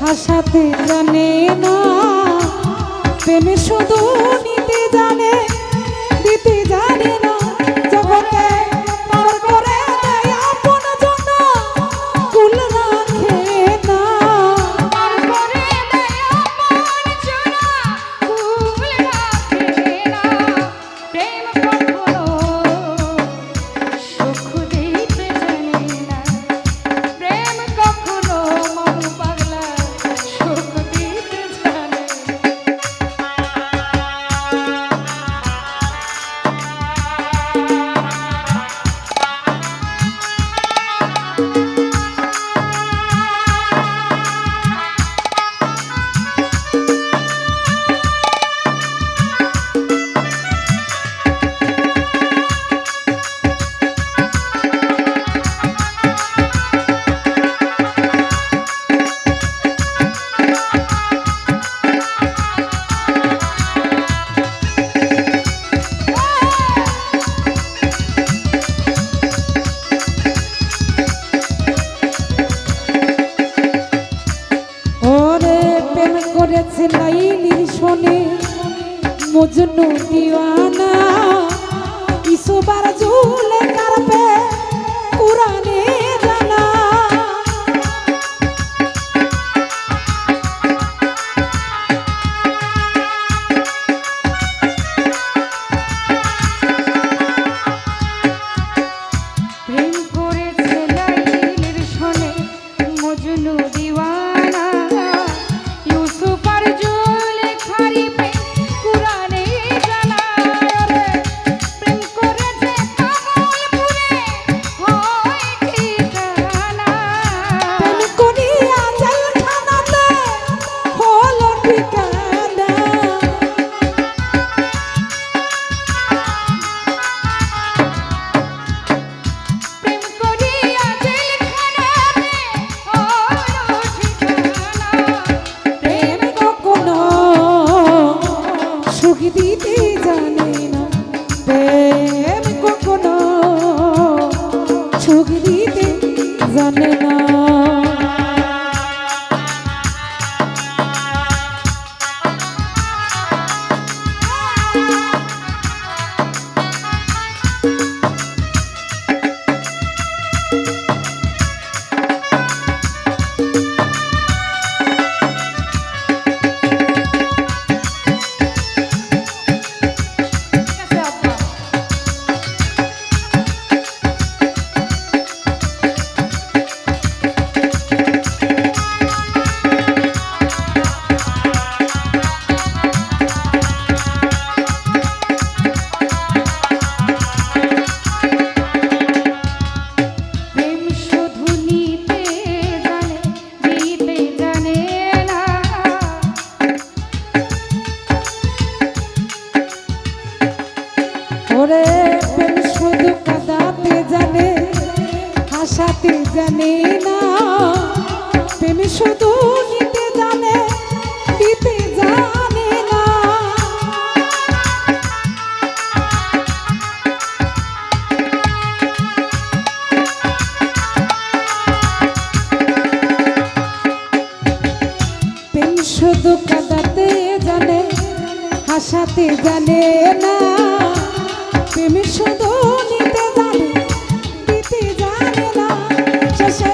হাসাতে জানে না, প্রেমে শুধু নিতে জানে, দিতে জানে না। জগতে পার করে দেয় আপন জন, কুল রাখে না। পার করে দেয় আপন জন, কুল রাখে না। প্রেম কখনো সুখ দিতে জানে না, প্রেম কখনো মন পাগলা সুখ দিতে জানে না। করেছে লাইলির শোনে মজনু দিওয়ানা, ইসুবার ঝুলে কারপে কুরানে জানা। প্রেম করেছে লাইলির শোনে মজনু দিওয়ানা, দিতে জানে না, প্রেম কখনো সুখ দিতে জানে না। ওরে প্রেম শুধু কাঁদাতে জানে হাসাতে জানে না প্রেম শুধু নিতে জানে দিতে জানে না প্রেম শুধু কাঁদাতে জানে হাসাতে জানে না প্রেম শুধু নিতে জানে দিতে জানে না শেষে